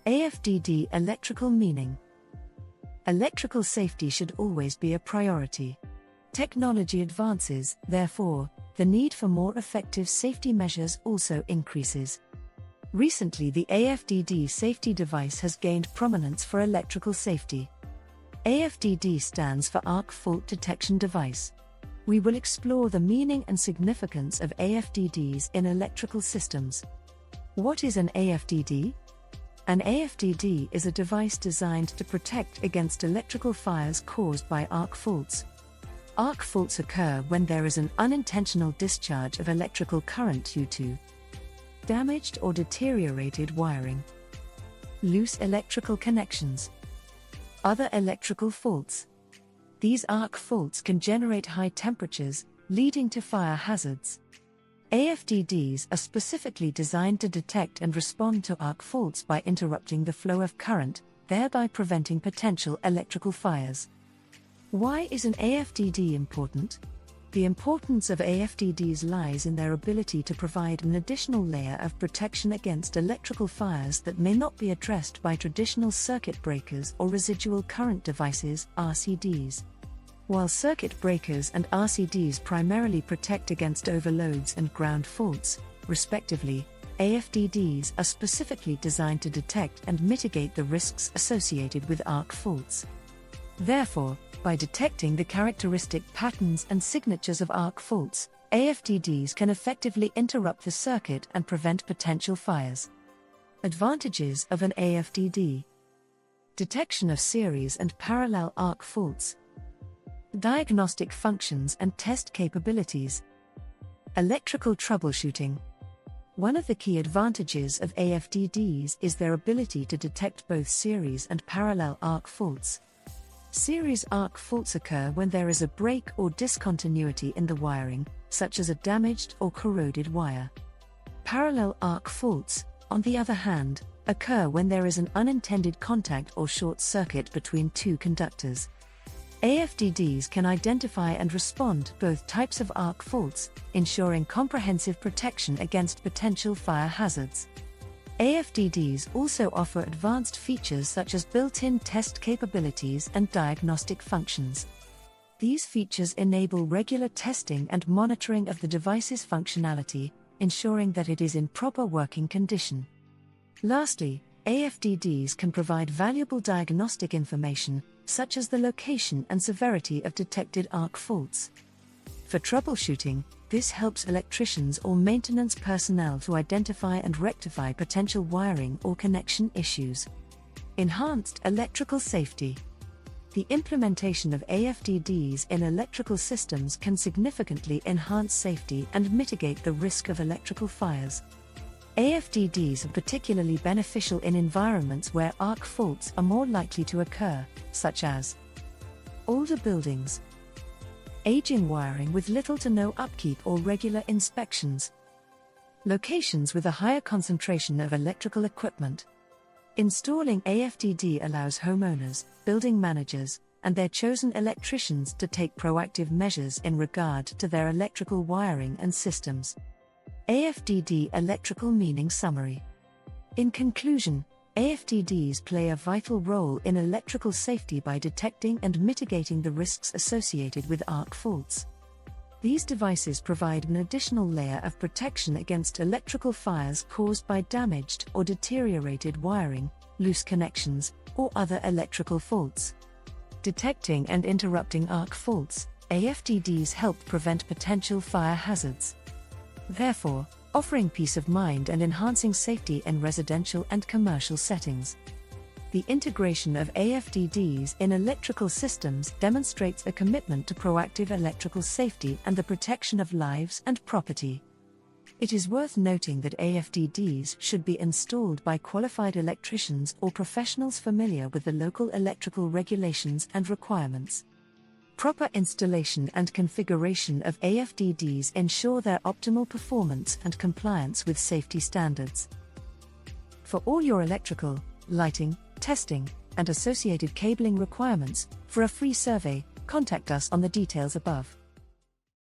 AFDD electrical meaning. Electrical safety should always be a priority. Technology advances, therefore, the need for more effective safety measures also increases. Recently, the AFDD safety device has gained prominence for electrical safety. AFDD stands for Arc Fault Detection Device. We will explore the meaning and significance of AFDDs in electrical systems. What is an AFDD? An AFDD is a device designed to protect against electrical fires caused by arc faults. Arc faults occur when there is an unintentional discharge of electrical current due to damaged or deteriorated wiring, loose electrical connections, other electrical faults. These arc faults can generate high temperatures, leading to fire hazards. AFDDs are specifically designed to detect and respond to arc faults by interrupting the flow of current, thereby preventing potential electrical fires. Why is an AFDD important? The importance of AFDDs lies in their ability to provide an additional layer of protection against electrical fires that may not be addressed by traditional circuit breakers or residual current devices, RCDs. While circuit breakers and RCDs primarily protect against overloads and ground faults, respectively, AFDDs are specifically designed to detect and mitigate the risks associated with arc faults. Therefore, by detecting the characteristic patterns and signatures of arc faults, AFDDs can effectively interrupt the circuit and prevent potential fires. Advantages of an AFDD: detection of series and parallel arc faults, diagnostic functions and test capabilities, electrical troubleshooting. One of the key advantages of AFDDs is their ability to detect both series and parallel arc faults. Series arc faults occur when there is a break or discontinuity in the wiring, such as a damaged or corroded wire. Parallel arc faults, on the other hand, occur when there is an unintended contact or short circuit between two conductors. AFDDs can identify and respond to both types of arc faults, ensuring comprehensive protection against potential fire hazards. AFDDs also offer advanced features such as built-in test capabilities and diagnostic functions. These features enable regular testing and monitoring of the device's functionality, ensuring that it is in proper working condition. Lastly, AFDDs can provide valuable diagnostic information, such as the location and severity of detected arc faults. For troubleshooting, this helps electricians or maintenance personnel to identify and rectify potential wiring or connection issues. Enhanced electrical safety. The implementation of AFDDs in electrical systems can significantly enhance safety and mitigate the risk of electrical fires. AFDDs are particularly beneficial in environments where arc faults are more likely to occur, such as older buildings, aging wiring with little to no upkeep or regular inspections, locations with a higher concentration of electrical equipment. Installing AFDD allows homeowners, building managers, and their chosen electricians to take proactive measures in regard to their electrical wiring and systems. AFDD electrical meaning summary. In conclusion, AFDDs play a vital role in electrical safety by detecting and mitigating the risks associated with arc faults. These devices provide an additional layer of protection against electrical fires caused by damaged or deteriorated wiring, loose connections, or other electrical faults. Detecting and interrupting arc faults, AFDDs help prevent potential fire hazards. Therefore, offering peace of mind and enhancing safety in residential and commercial settings. The integration of AFDDs in electrical systems demonstrates a commitment to proactive electrical safety and the protection of lives and property. It is worth noting that AFDDs should be installed by qualified electricians or professionals familiar with the local electrical regulations and requirements. Proper installation and configuration of AFDDs ensure their optimal performance and compliance with safety standards. For all your electrical, lighting, testing, and associated cabling requirements, for a free survey, contact us on the details above.